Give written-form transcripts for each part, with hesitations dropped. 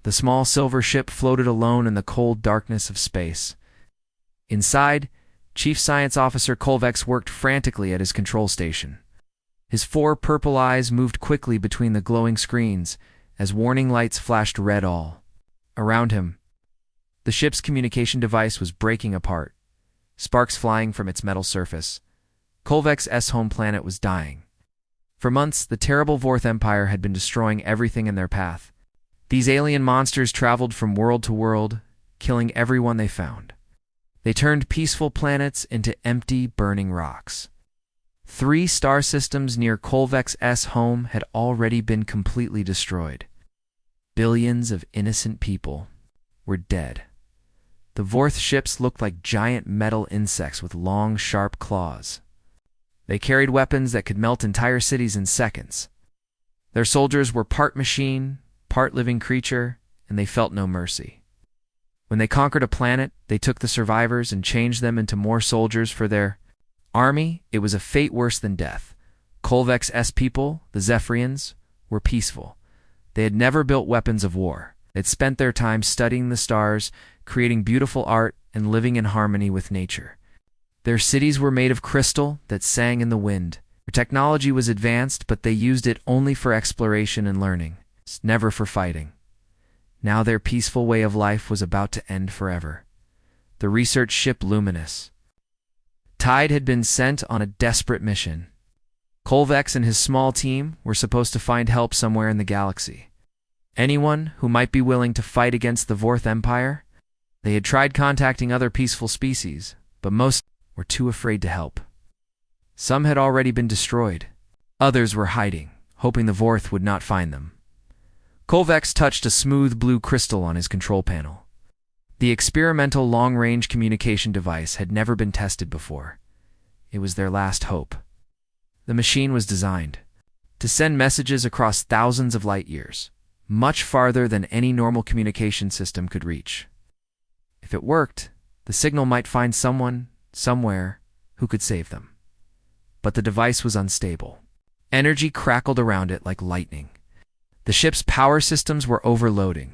The small silver ship floated alone in the cold darkness of space. Inside, Chief Science Officer Kolvex worked frantically at his control station. His 4 purple eyes moved quickly between the glowing screens as warning lights flashed red all around him. The ship's communication device was breaking apart, sparks flying from its metal surface. Kolvex's home planet was dying. For months, the terrible Vorth Empire had been destroying everything in their path. These alien monsters traveled from world to world, killing everyone they found. They turned peaceful planets into empty, burning rocks. 3 star systems near Kolvex's home had already been completely destroyed. Billions of innocent people were dead. The Vorth ships looked like giant metal insects with long, sharp claws. They carried weapons that could melt entire cities in seconds. Their soldiers were part machine, part living creature, and they felt no mercy. When they conquered a planet, they took the survivors and changed them into more soldiers for their army. It was a fate worse than death. Kolvex's people, the Zephyrians, were peaceful. They had never built weapons of war. They'd spent their time studying the stars, creating beautiful art, and living in harmony with nature. Their cities were made of crystal that sang in the wind. Their technology was advanced, but they used it only for exploration and learning, never for fighting. Now their peaceful way of life was about to end forever. The research ship Luminous Tide had been sent on a desperate mission. Kolvex and his small team were supposed to find help somewhere in the galaxy. Anyone who might be willing to fight against the Vorth Empire? They had tried contacting other peaceful species, but most were too afraid to help. Some had already been destroyed. Others were hiding, hoping the Vorth would not find them. Kolvex touched a smooth blue crystal on his control panel. The experimental long-range communication device had never been tested before. It was their last hope. The machine was designed to send messages across thousands of light years, much farther than any normal communication system could reach. If it worked, the signal might find someone, somewhere, who could save them. But the device was unstable. Energy crackled around it like lightning. The ship's power systems were overloading.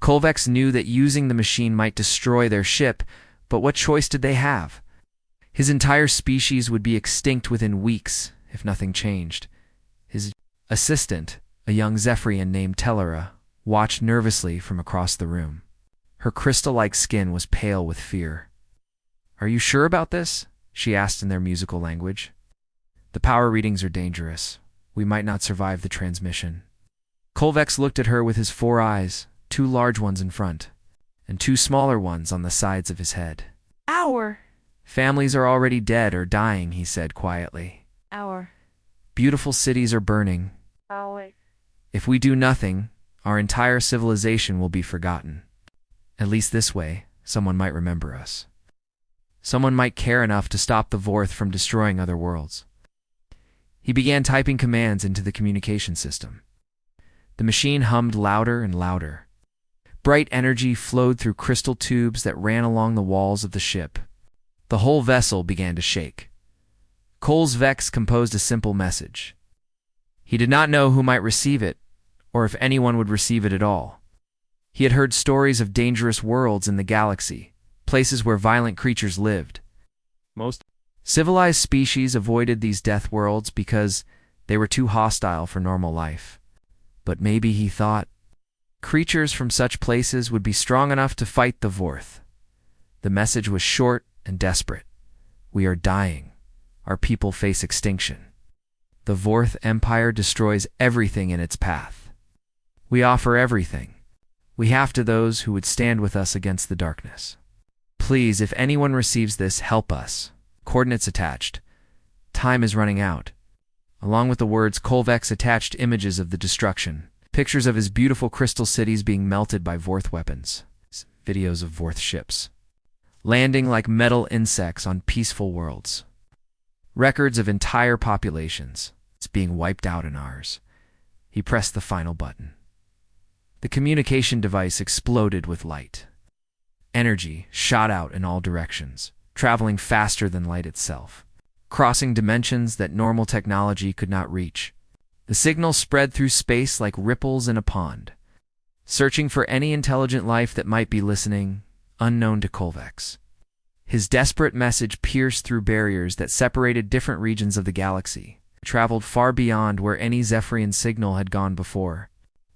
Kolvex knew that using the machine might destroy their ship, but what choice did they have? His entire species would be extinct within weeks if nothing changed. His assistant, a young Zephyrian named Tellera, watched nervously from across the room. Her crystal-like skin was pale with fear. "Are you sure about this?" she asked in their musical language. "The power readings are dangerous. We might not survive the transmission." Kolvex looked at her with his 4 eyes, 2 large ones in front, and 2 smaller ones on the sides of his head. "Our families are already dead or dying," he said quietly. "Our beautiful cities are burning. our If we do nothing, our entire civilization will be forgotten. At least this way, someone might remember us. Someone might care enough to stop the Vorth from destroying other worlds." He began typing commands into the communication system. The machine hummed louder and louder. Bright energy flowed through crystal tubes that ran along the walls of the ship. The whole vessel began to shake. Kolvex composed a simple message. He did not know who might receive it, or if anyone would receive it at all. He had heard stories of dangerous worlds in the galaxy, places where violent creatures lived. Most civilized species avoided these death worlds because they were too hostile for normal life. But maybe, he thought, creatures from such places would be strong enough to fight the Vorth. The message was short and desperate. "We are dying. Our people face extinction. The Vorth Empire destroys everything in its path. We offer everything. We have to those who would stand with us against the darkness. Please, if anyone receives this, help us. Coordinates attached. Time is running out." Along with the words, Kolvex attached images of the destruction, pictures of his beautiful crystal cities being melted by Vorth weapons, videos of Vorth ships landing like metal insects on peaceful worlds, records of entire populations being wiped out in ours. He pressed the final button. The communication device exploded with light. Energy shot out in all directions, traveling faster than light itself, crossing dimensions that normal technology could not reach. The signal spread through space like ripples in a pond. searching for any intelligent life that might be listening, unknown to Kolvex. His desperate message pierced through barriers that separated different regions of the galaxy, traveled far beyond where any Zephyrian signal had gone before.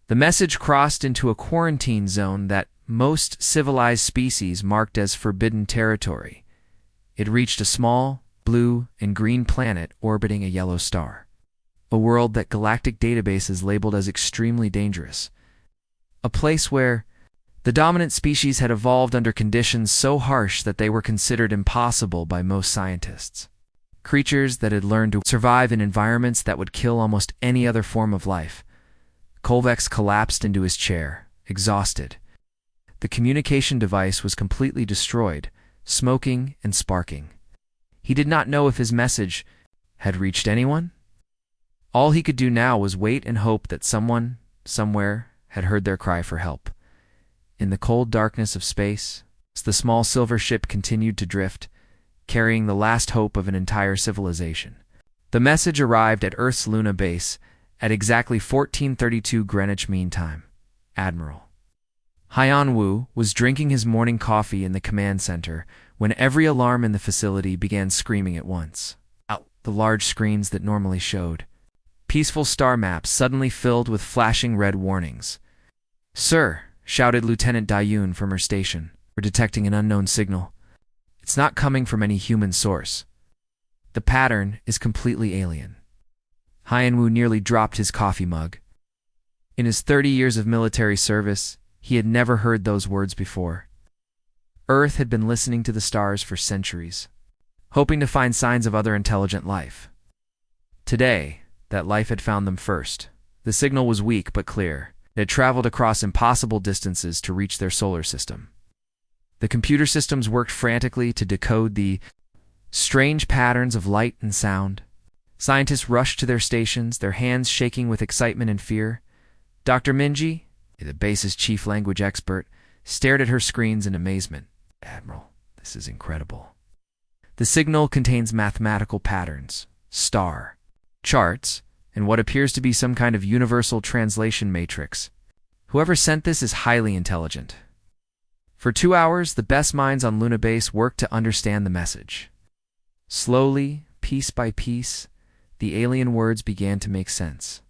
The message crossed into a quarantine zone that most civilized species marked as forbidden territory. It reached a small, blue, and green planet orbiting a yellow star. A world that galactic databases labeled as extremely dangerous. A place where the dominant species had evolved under conditions so harsh that they were considered impossible by most scientists. Creatures that had learned to survive in environments that would kill almost any other form of life. Kolvex collapsed into his chair, exhausted. The communication device was completely destroyed, smoking and sparking. He did not know if his message had reached anyone. All he could do now was wait and hope that someone, somewhere, had heard their cry for help. In the cold darkness of space, the small silver ship continued to drift, carrying the last hope of an entire civilization. The message arrived at Earth's Luna base at exactly 1432 Greenwich Mean Time. Admiral Haiyan Wu was drinking his morning coffee in the command center when every alarm in the facility began screaming at once. Out the large screens that normally showed peaceful star maps suddenly filled with flashing red warnings. "Sir," shouted Lieutenant Dayun from her station, "we're detecting an unknown signal. It's not coming from any human source. The pattern is completely alien." Haiyan Wu nearly dropped his coffee mug. In his 30 years of military service, he had never heard those words before. Earth had been listening to the stars for centuries, hoping to find signs of other intelligent life. Today, that life had found them first. The signal was weak but clear. It had traveled across impossible distances to reach their solar system. The computer systems worked frantically to decode the strange patterns of light and sound. Scientists rushed to their stations, their hands shaking with excitement and fear. Dr. Minji, the base's chief language expert, stared at her screens in amazement. "Admiral, this is incredible. The signal contains mathematical patterns, star charts, and what appears to be some kind of universal translation matrix. Whoever sent this is highly intelligent." For 2 hours, the best minds on Luna Base worked to understand the message. Slowly, piece by piece, the alien words began to make sense.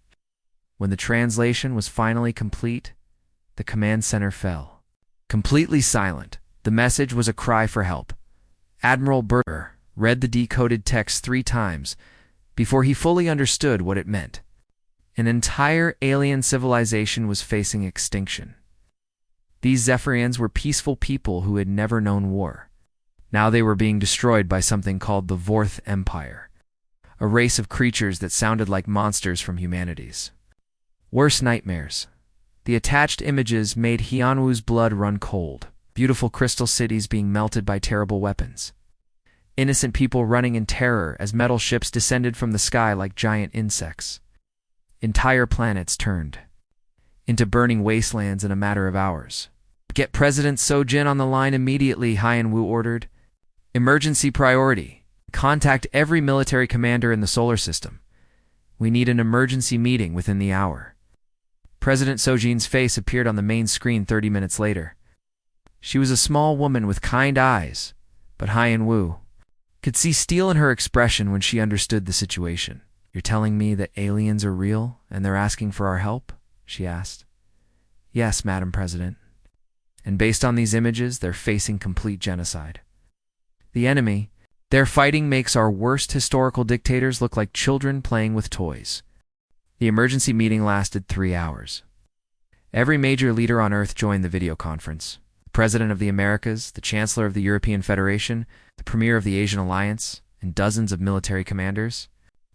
When the translation was finally complete, the command center fell. Completely silent, the message was a cry for help. Admiral Berger read the decoded text 3 times before he fully understood what it meant. An entire alien civilization was facing extinction. These Zephyrians were peaceful people who had never known war. Now they were being destroyed by something called the Vorth Empire, a race of creatures that sounded like monsters from humanity's worst nightmares. The attached images made Haiyan-Wu's blood run cold. Beautiful crystal cities being melted by terrible weapons. Innocent people running in terror as metal ships descended from the sky like giant insects. Entire planets turned into burning wastelands in a matter of hours. "Get President Sojin on the line immediately," Haiyan Wu ordered. "Emergency priority. Contact every military commander in the solar system. We need an emergency meeting within the hour." President Sojin's face appeared on the main screen 30 minutes later. She was a small woman with kind eyes, but Haiyan Wu could see steel in her expression when she understood the situation. "You're telling me that aliens are real and they're asking for our help?" she asked. "Yes, Madam President. And based on these images, they're facing complete genocide. The enemy they're fighting makes our worst historical dictators look like children playing with toys." The emergency meeting lasted 3 hours. Every major leader on Earth joined the video conference. The President of the Americas, the Chancellor of the European Federation, the Premier of the Asian Alliance, and dozens of military commanders.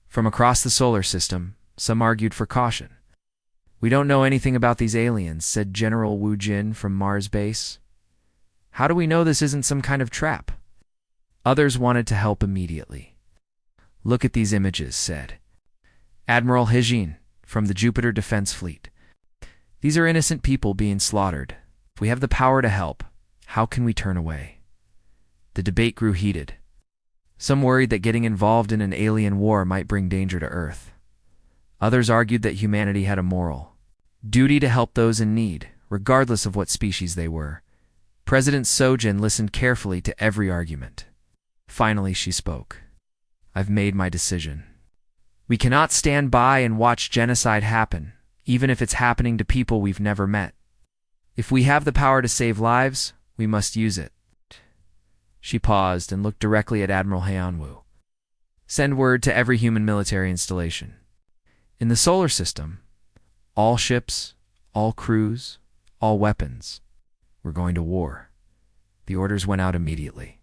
From across the solar system, some argued for caution. "We don't know anything about these aliens," said General Wu Jin from Mars Base. "How do we know this isn't some kind of trap?" Others wanted to help immediately. "Look at these images," said Admiral Hejin from the Jupiter Defense Fleet. "These are innocent people being slaughtered. If we have the power to help, how can we turn away?" The debate grew heated. Some worried that getting involved in an alien war might bring danger to Earth. Others argued that humanity had a moral duty to help those in need, regardless of what species they were. President Sojin listened carefully to every argument. Finally, she spoke. I've made my decision. We cannot stand by and watch genocide happen, even if it's happening to people we've never met. If we have the power to save lives, we must use it. She paused and looked directly at Admiral Hyeonwoo. Send word to every human military installation. In the solar system, all ships, all crews, all weapons, we're going to war. The orders went out immediately.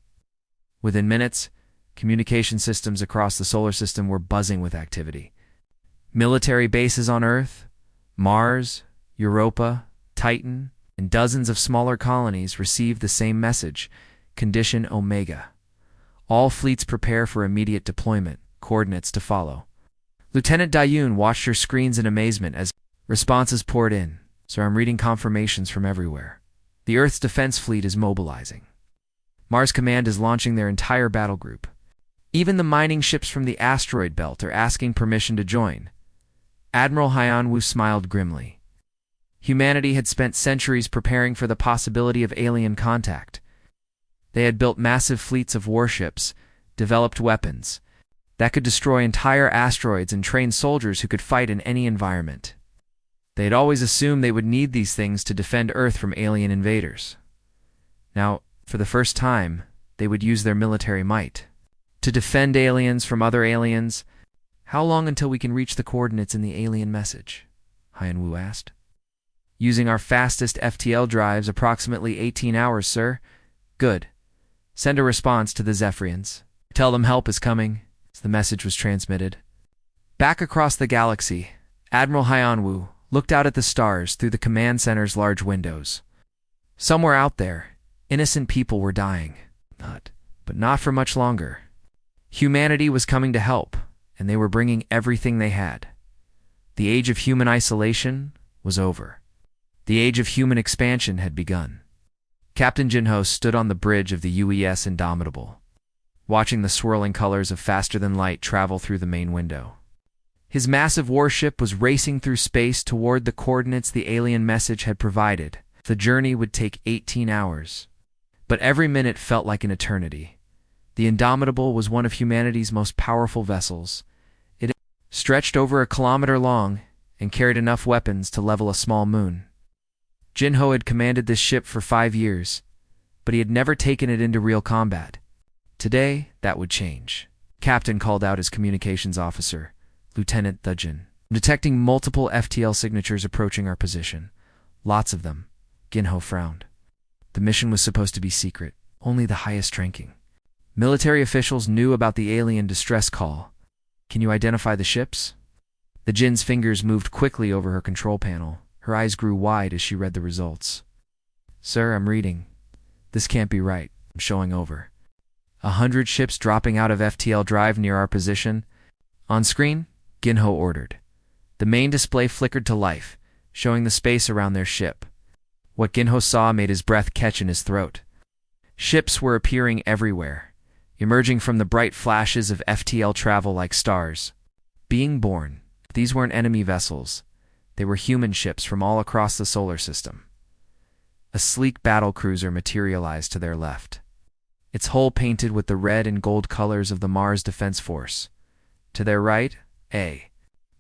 Within minutes, communication systems across the solar system were buzzing with activity. Military bases on Earth, Mars, Europa, Titan, and dozens of smaller colonies received the same message, Condition Omega. All fleets prepare for immediate deployment, coordinates to follow. Lieutenant Dayun watched her screens in amazement as responses poured in. Sir, I'm reading confirmations from everywhere. The Earth's defense fleet is mobilizing. Mars Command is launching their entire battle group. Even the mining ships from the asteroid belt are asking permission to join. Admiral Hyeonwoo smiled grimly. Humanity had spent centuries preparing for the possibility of alien contact. They had built massive fleets of warships, developed weapons that could destroy entire asteroids and train soldiers who could fight in any environment. They had always assumed they would need these things to defend Earth from alien invaders. Now, for the first time, they would use their military might to defend aliens from other aliens. How long until we can reach the coordinates in the alien message? Hyeonwoo asked. Using our fastest FTL drives, approximately 18 hours, sir. Good. Send a response to the Zephyrians. Tell them help is coming. The message was transmitted. Back across the galaxy, Admiral Hyeonwoo looked out at the stars through the command center's large windows. Somewhere out there, innocent people were dying. But not for much longer. Humanity was coming to help, and they were bringing everything they had. The age of human isolation was over. The age of human expansion had begun. Captain Jinho stood on the bridge of the UES Indomitable, watching the swirling colors of faster-than-light travel through the main window. His massive warship was racing through space toward the coordinates the alien message had provided. The journey would take 18 hours, but every minute felt like an eternity. The Indomitable was one of humanity's most powerful vessels. It stretched over 1 kilometer long and carried enough weapons to level a small moon. Jinho had commanded this ship for 5 years, but he had never taken it into real combat. Today, that would change. Captain called out his communications officer, Lieutenant Thujin. I'm detecting multiple FTL signatures approaching our position. Lots of them. Ginho frowned. The mission was supposed to be secret, only the highest ranking. Military officials knew about the alien distress call. Can you identify the ships? The Jin's fingers moved quickly over her control panel. Her eyes grew wide as she read the results. Sir, I'm reading. This can't be right. I'm showing over. 100 ships dropping out of FTL drive near our position. On screen, Ginho ordered. The main display flickered to life, showing the space around their ship. What Ginho saw made his breath catch in his throat. Ships were appearing everywhere, emerging from the bright flashes of FTL travel like stars. Being born, these weren't enemy vessels. They were human ships from all across the solar system. A sleek battle cruiser materialized to their left, its hull painted with the red and gold colors of the Mars Defense Force. To their right, a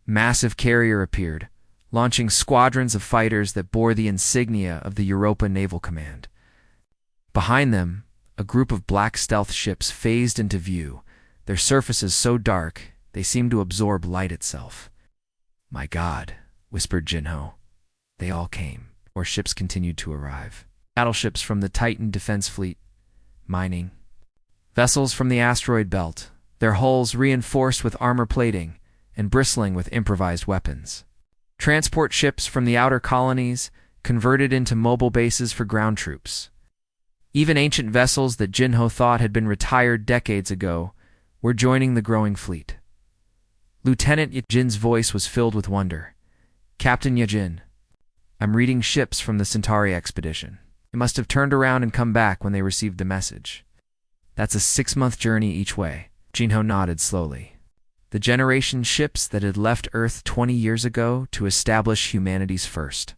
massive carrier appeared, launching squadrons of fighters that bore the insignia of the Europa Naval Command. Behind them, a group of black stealth ships phased into view, their surfaces so dark they seemed to absorb light itself. My God, whispered Jinho. They all came. More ships continued to arrive. Battleships from the Titan Defense Fleet, mining. Vessels from the asteroid belt, their hulls reinforced with armor plating and bristling with improvised weapons. Transport ships from the outer colonies, converted into mobile bases for ground troops. Even ancient vessels that Jinho thought had been retired decades ago were joining the growing fleet. Lieutenant Yajin's voice was filled with wonder. Captain Yajin, I'm reading ships from the Centauri expedition. They must have turned around and come back when they received the message. That's a 6-month journey each way. Jinho nodded slowly. The generation ships that had left Earth 20 years ago to establish humanity's first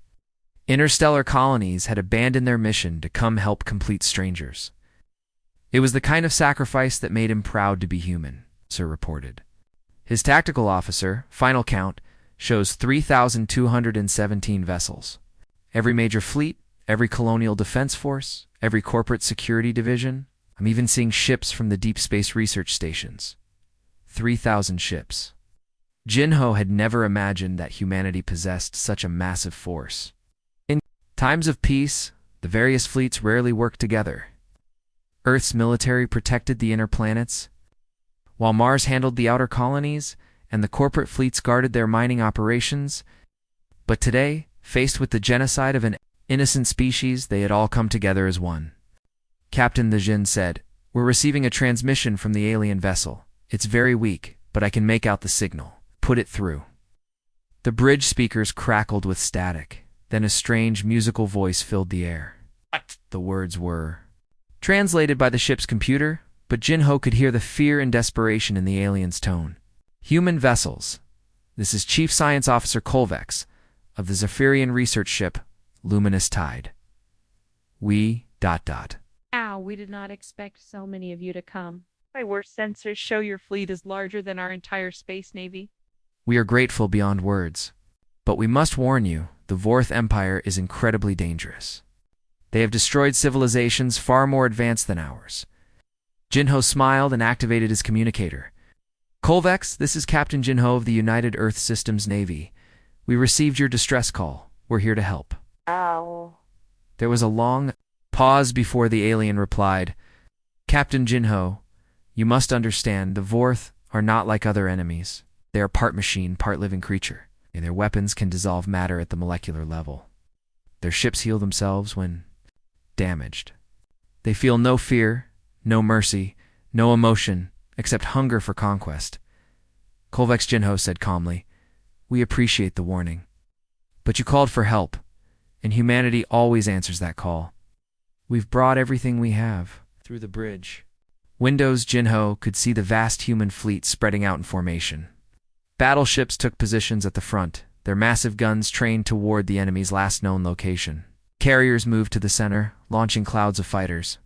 Interstellar colonies had abandoned their mission to come help complete strangers. It was the kind of sacrifice that made him proud to be human, Sir reported. His tactical officer, final count, shows 3,217 vessels. Every major fleet, every colonial defense force, every corporate security division. I'm even seeing ships from the deep space research stations. 3,000 ships. Jinho had never imagined that humanity possessed such a massive force. In times of peace, the various fleets rarely worked together. Earth's military protected the inner planets, while Mars handled the outer colonies, and the corporate fleets guarded their mining operations. But today, faced with the genocide of an innocent species, they had all come together as one. Captain Jin said, "We're receiving a transmission from the alien vessel. It's very weak, but I can make out the signal. Put it through." The bridge speakers crackled with static. Then a strange musical voice filled the air. What? The words were translated by the ship's computer, but Jinho could hear the fear and desperation in the alien's tone. "Human vessels. This is Chief Science Officer Kolvex of the Zephyrian research ship Luminous Tide. We... Ow, we did not expect so many of you to come. My worst sensors show your fleet is larger than our entire space navy." We are grateful beyond words. But we must warn you, the Vorth Empire is incredibly dangerous. They have destroyed civilizations far more advanced than ours. Jinho smiled and activated his communicator. "Kolvex, this is Captain Jinho of the United Earth Systems Navy. We received your distress call. We're here to help." Ow. There was a long pause before the alien replied, "Captain Jinho, you must understand, the Vorth are not like other enemies. They are part machine, part living creature. Their weapons can dissolve matter at the molecular level. Their ships heal themselves when damaged. They feel no fear, no mercy, no emotion, except hunger for conquest." Kolvex Jinho said calmly, "We appreciate the warning. But you called for help, and humanity always answers that call. We've brought everything we have through the bridge." Windows Jinho could see the vast human fleet spreading out in formation. Battleships took positions at the front, their massive guns trained toward the enemy's last known location. Carriers moved to the center, launching clouds of fighters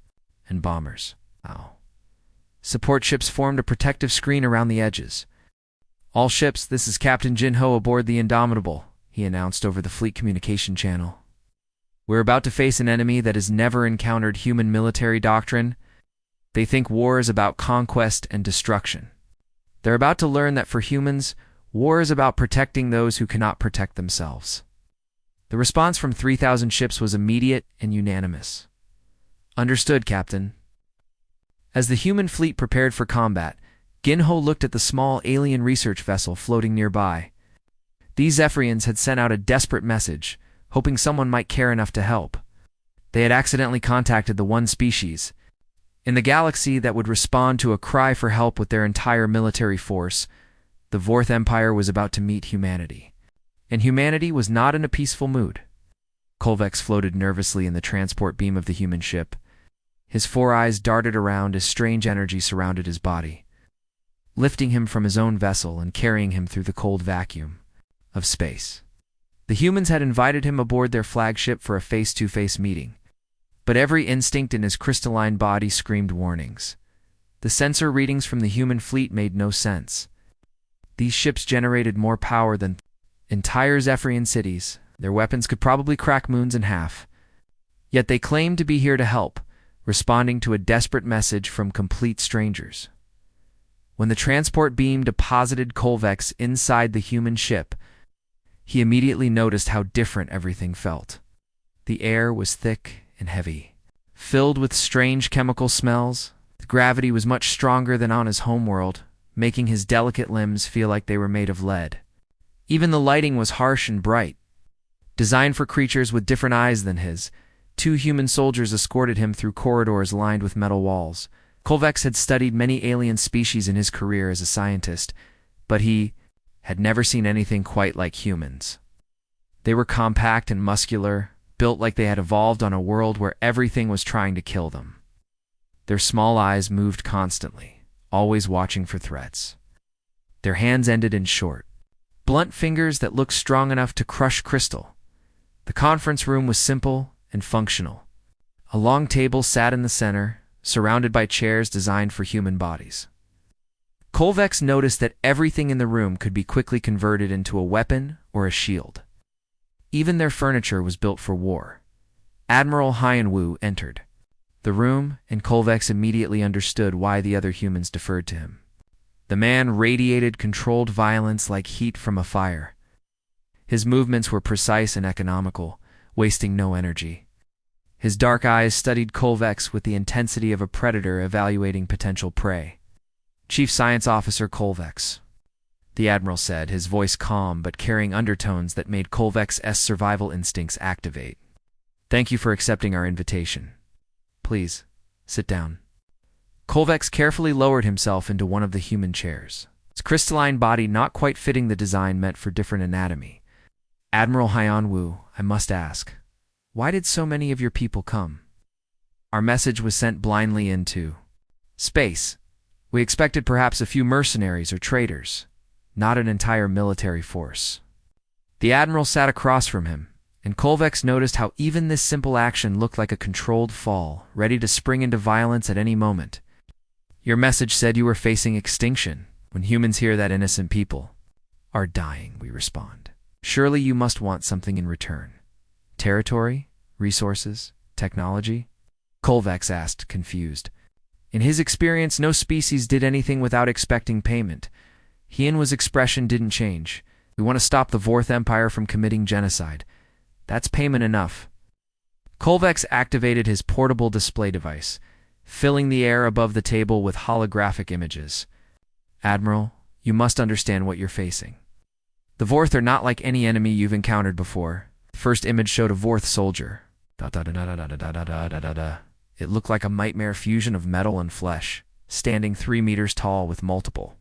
and bombers. Support ships formed a protective screen around the edges. "All ships, this is Captain Jinho aboard the Indomitable," he announced over the fleet communication channel. "We're about to face an enemy that has never encountered human military doctrine. They think war is about conquest and destruction. They're about to learn that for humans, war is about protecting those who cannot protect themselves." The response from 3,000 ships was immediate and unanimous. "Understood, Captain." As the human fleet prepared for combat, Jinho looked at the small alien research vessel floating nearby. These Zephyrians had sent out a desperate message, hoping someone might care enough to help. They had accidentally contacted the one species in the galaxy that would respond to a cry for help with their entire military force. The Vorth Empire was about to meet humanity. And humanity was not in a peaceful mood. Kolvex floated nervously in the transport beam of the human ship. His four eyes darted around as strange energy surrounded his body, lifting him from his own vessel and carrying him through the cold vacuum of space. The humans had invited him aboard their flagship for a face-to-face meeting, but every instinct in his crystalline body screamed warnings. The sensor readings from the human fleet made no sense. These ships generated more power than entire Zephyrian cities. Their weapons could probably crack moons in half. Yet they claimed to be here to help, responding to a desperate message from complete strangers. When the transport beam deposited Kolvex inside the human ship, he immediately noticed how different everything felt. The air was thick and heavy, filled with strange chemical smells. The gravity was much stronger than on his homeworld, making his delicate limbs feel like they were made of lead. Even the lighting was harsh and bright. Designed for creatures with different eyes than his, 2 human soldiers escorted him through corridors lined with metal walls. Kolvex had studied many alien species in his career as a scientist, but he had never seen anything quite like humans. They were compact and muscular, built like they had evolved on a world where everything was trying to kill them. Their small eyes moved constantly, always watching for threats. Their hands ended in short, blunt fingers that looked strong enough to crush crystal. The conference room was simple and functional. A long table sat in the center, surrounded by chairs designed for human bodies. Kolvex noticed that everything in the room could be quickly converted into a weapon or a shield. Even their furniture was built for war. Admiral Hyanwu entered the room, and Kolvex immediately understood why the other humans deferred to him. The man radiated controlled violence like heat from a fire. His movements were precise and economical, wasting no energy. His dark eyes studied Kolvex with the intensity of a predator evaluating potential prey. "Chief Science Officer Kolvex," the Admiral said, his voice calm but carrying undertones that made Kolvex's survival instincts activate. "Thank you for accepting our invitation. Please, sit down." Kolvex carefully lowered himself into one of the human chairs, his crystalline body not quite fitting the design meant for different anatomy. "Admiral Hyanwu, I must ask, why did so many of your people come? Our message was sent blindly into space. We expected perhaps a few mercenaries or traitors, not an entire military force." The Admiral sat across from him, and Kolvex noticed how even this simple action looked like a controlled fall, ready to spring into violence at any moment. "Your message said you were facing extinction. When humans hear that innocent people are dying, we respond. Surely you must want something in return. Territory? Resources? Technology?" Kolvex asked, confused. In his experience, no species did anything without expecting payment. Hyanwu's expression didn't change. "We want to stop the Vorth Empire from committing genocide. That's payment enough." Kolvex activated his portable display device, filling the air above the table with holographic images. "Admiral, you must understand what you're facing. The Vorth are not like any enemy you've encountered before." The first image showed a Vorth soldier. It looked like a nightmare fusion of metal and flesh, standing 3 meters tall with multiple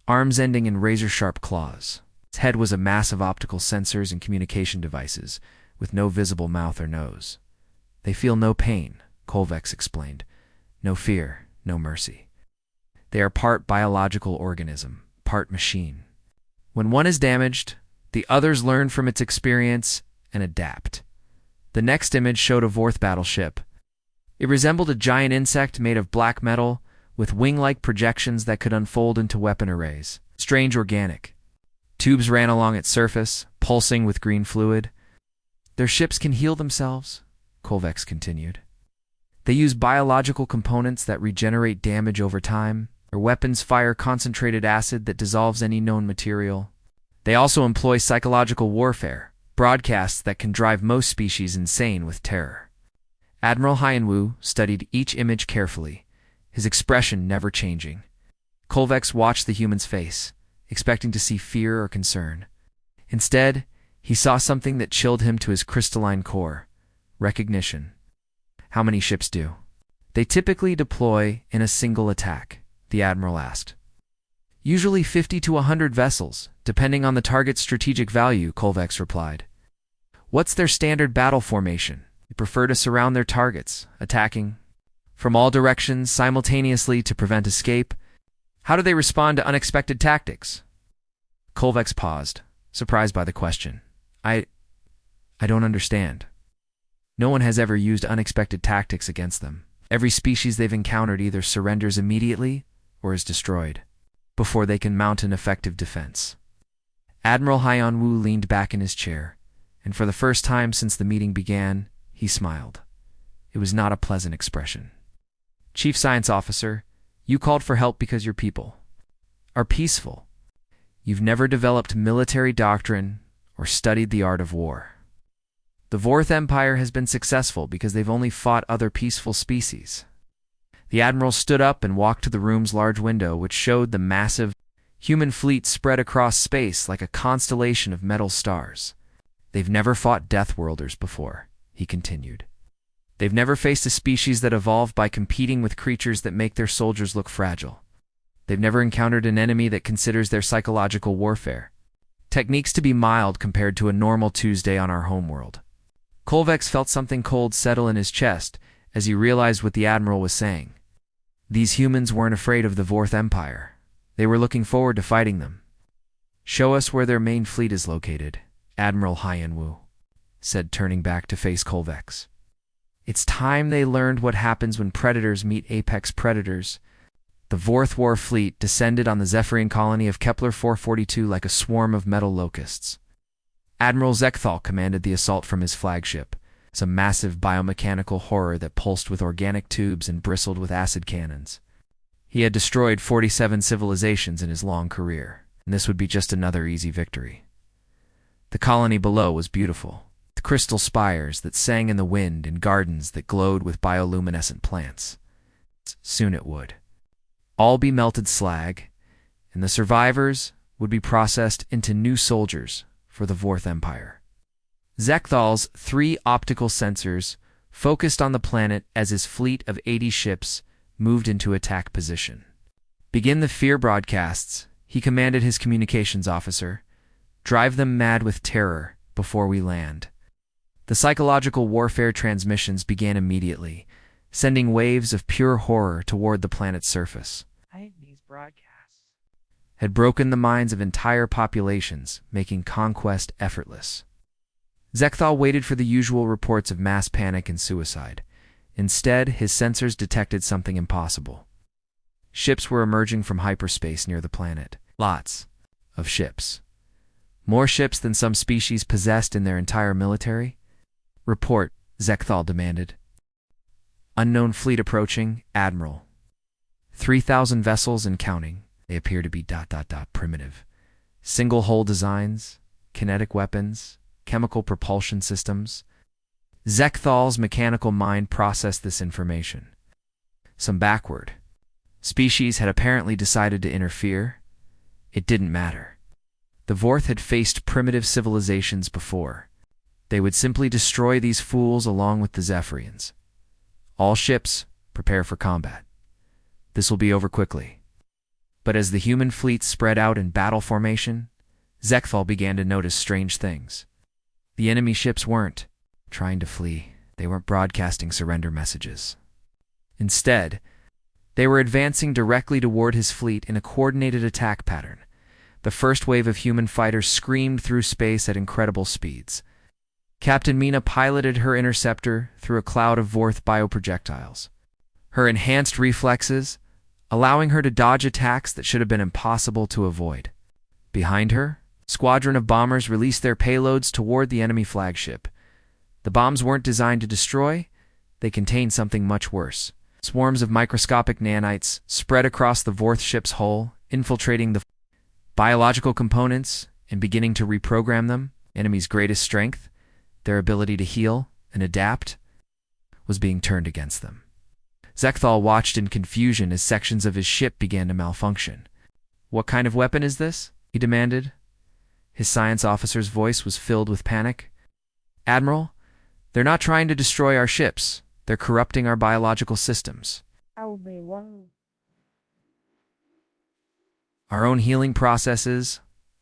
arms ending in razor-sharp claws. Its head was a mass of optical sensors and communication devices, with no visible mouth or nose. "They feel no pain," Kolvex explained. "No fear, no mercy. They are part biological organism, part machine. When one is damaged, the others learn from its experience and adapt." The next image showed a Vorth battleship. It resembled a giant insect made of black metal, with wing-like projections that could unfold into weapon arrays. Strange organic. Tubes ran along its surface, pulsing with green fluid. "Their ships can heal themselves," Kolvex continued. "They use biological components that regenerate damage over time. Their weapons fire concentrated acid that dissolves any known material. They also employ psychological warfare, broadcasts that can drive most species insane with terror." Admiral Hyanwu studied each image carefully, his expression never changing. Kolvex watched the human's face, expecting to see fear or concern. Instead, he saw something that chilled him to his crystalline core: recognition. "How many ships do they typically deploy in a single attack?" the Admiral asked. "Usually 50 to 100 vessels, depending on the target's strategic value," Kolvex replied. "What's their standard battle formation?" "They prefer to surround their targets, attacking from all directions simultaneously to prevent escape." "How do they respond to unexpected tactics?" Kolvex paused, surprised by the question. I don't understand. No one has ever used unexpected tactics against them. Every species they've encountered either surrenders immediately or is destroyed before they can mount an effective defense. Admiral Hyanwu leaned back in his chair, and for the first time since the meeting began, he smiled. It was not a pleasant expression. "Chief Science Officer, you called for help because your people are peaceful. You've never developed military doctrine or studied the art of war. The Vorth Empire has been successful because they've only fought other peaceful species." The Admiral stood up and walked to the room's large window, which showed the massive human fleet spread across space like a constellation of metal stars. "They've never fought Deathworlders before," he continued. "They've never faced a species that evolved by competing with creatures that make their soldiers look fragile. They've never encountered an enemy that considers their psychological warfare techniques to be mild compared to a normal Tuesday on our homeworld." Kolvex felt something cold settle in his chest as he realized what the Admiral was saying. These humans weren't afraid of the Vorth Empire. They were looking forward to fighting them. "Show us where their main fleet is located, Admiral Hyanwu," said, turning back to face Kolvex. It's time they learned what happens when predators meet apex predators. The Vorth War fleet descended on the Zephyrian colony of Kepler 442 like a swarm of metal locusts. Admiral Zekthal commanded the assault from his flagship, some massive biomechanical horror that pulsed with organic tubes and bristled with acid cannons. He had destroyed 47 civilizations in his long career, and this would be just another easy victory. The colony below was beautiful, with crystal spires that sang in the wind and gardens that glowed with bioluminescent plants. Soon it would all be melted slag, and the survivors would be processed into new soldiers for the Vorth Empire. Zekthal's 3 optical sensors focused on the planet as his fleet of 80 ships moved into attack position. Begin the fear broadcasts, he commanded his communications officer. Drive them mad with terror before we land. The psychological warfare transmissions began immediately, sending waves of pure horror toward the planet's surface. These broadcasts had broken the minds of entire populations, making conquest effortless. Zekthal waited for the usual reports of mass panic and suicide. Instead, his sensors detected something impossible. Ships were emerging from hyperspace near the planet. Lots of ships. More ships than some species possessed in their entire military? Report, Zekthal demanded. Unknown fleet approaching, Admiral. 3,000 vessels and counting. They appear to be ... primitive. Single-hull designs, kinetic weapons, chemical propulsion systems. Zekthal's mechanical mind processed this information. Some backward species had apparently decided to interfere. It didn't matter. The Vorth had faced primitive civilizations before. They would simply destroy these fools along with the Zephyrians. All ships, prepare for combat. This will be over quickly. But as the human fleet spread out in battle formation, Zekthal began to notice strange things. The enemy ships weren't trying to flee. They weren't broadcasting surrender messages. Instead, they were advancing directly toward his fleet in a coordinated attack pattern. The first wave of human fighters screamed through space at incredible speeds. Captain Mina piloted her interceptor through a cloud of Vorth bioprojectiles. Her enhanced reflexes, allowing her to dodge attacks that should have been impossible to avoid. Behind her, a squadron of bombers released their payloads toward the enemy flagship. The bombs weren't designed to destroy, they contained something much worse. Swarms of microscopic nanites spread across the Vorth ship's hull, infiltrating the biological components and beginning to reprogram them. Enemy's greatest strength, their ability to heal and adapt, was being turned against them. Zekthal watched in confusion as sections of his ship began to malfunction. "What kind of weapon is this?" he demanded. His science officer's voice was filled with panic. "Admiral, they're not trying to destroy our ships. They're corrupting our biological systems. Our own healing processes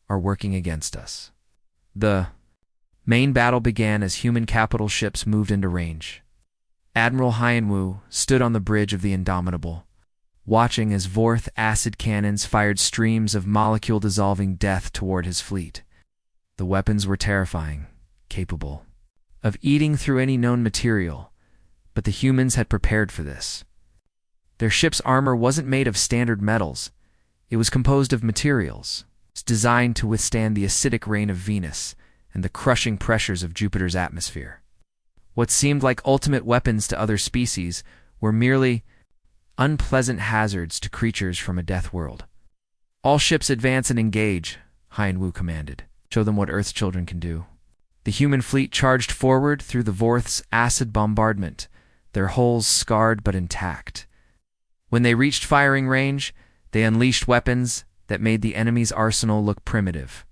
are working against us." The main battle began as human capital ships moved into range. Admiral Hyenwu stood on the bridge of the Indomitable, watching as Vorth acid cannons fired streams of molecule-dissolving death toward his fleet. The weapons were terrifying, capable of eating through any known material, but the humans had prepared for this. Their ship's armor wasn't made of standard metals. It was composed of materials designed to withstand the acidic rain of Venus and the crushing pressures of Jupiter's atmosphere. What seemed like ultimate weapons to other species were merely unpleasant hazards to creatures from a death world. "All ships advance and engage," Hyenwu commanded. "Show them what Earth's children can do." The human fleet charged forward through the Vorth's acid bombardment, their hulls scarred but intact. When they reached firing range, they unleashed weapons that made the enemy's arsenal look primitive.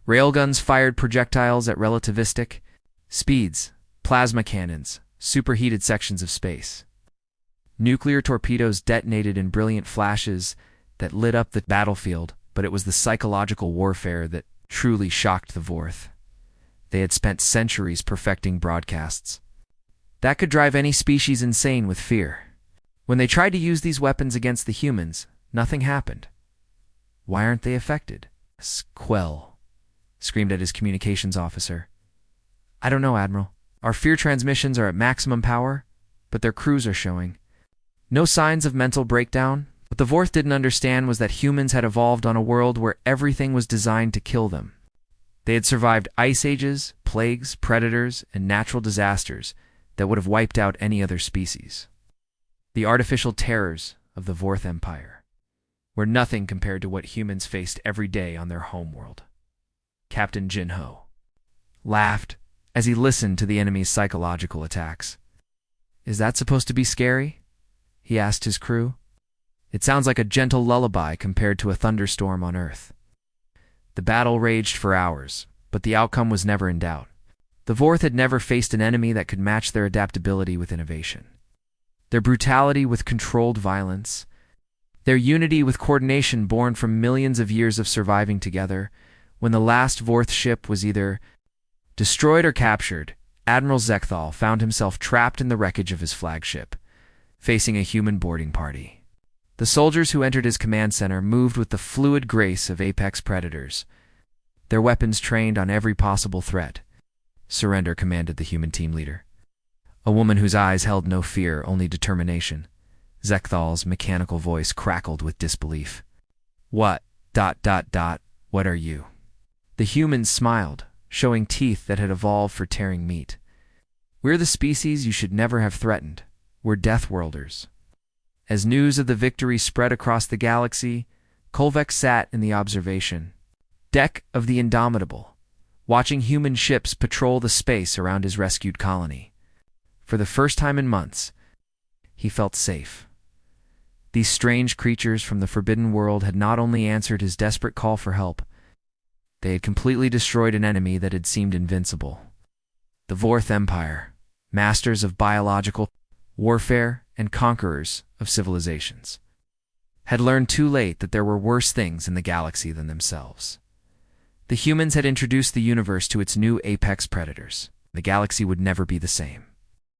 Railguns fired projectiles at relativistic speeds, plasma cannons superheated sections of space. Nuclear torpedoes detonated in brilliant flashes that lit up the battlefield, but it was the psychological warfare that truly shocked the Vorth. They had spent centuries perfecting broadcasts that could drive any species insane with fear. When they tried to use these weapons against the humans, nothing happened. "Why aren't they affected?" Quell screamed at his communications officer. I don't know, Admiral. Our fear transmissions are at maximum power, but their crews are showing no signs of mental breakdown. What the Vorth didn't understand was that humans had evolved on a world where everything was designed to kill them. They had survived ice ages, plagues, predators, and natural disasters that would have wiped out any other species. The artificial terrors of the Vorth Empire were nothing compared to what humans faced every day on their homeworld. Captain Jinho laughed as he listened to the enemy's psychological attacks. "Is that supposed to be scary?" he asked his crew. "It sounds like a gentle lullaby compared to a thunderstorm on Earth." The battle raged for hours, but the outcome was never in doubt. The Vorth had never faced an enemy that could match their adaptability with innovation. Their brutality with controlled violence, their unity with coordination born from millions of years of surviving together. When the last Vorth ship was either destroyed or captured, Admiral Zekthal found himself trapped in the wreckage of his flagship, facing a human boarding party. The soldiers who entered his command center moved with the fluid grace of apex predators, their weapons trained on every possible threat. "Surrender," commanded the human team leader, a woman whose eyes held no fear, only determination. Zekthal's mechanical voice crackled with disbelief. What are you?" The humans smiled, showing teeth that had evolved for tearing meat. "We're the species you should never have threatened. We're Deathworlders." As news of the victory spread across the galaxy, Kolvek sat in the observation deck of the Indomitable, watching human ships patrol the space around his rescued colony. For the first time in months, he felt safe. These strange creatures from the Forbidden World had not only answered his desperate call for help, they had completely destroyed an enemy that had seemed invincible. The Vorth Empire, masters of biological warfare and conquerors of civilizations, had learned too late that there were worse things in the galaxy than themselves. The humans had introduced the universe to its new apex predators. The galaxy would never be the same.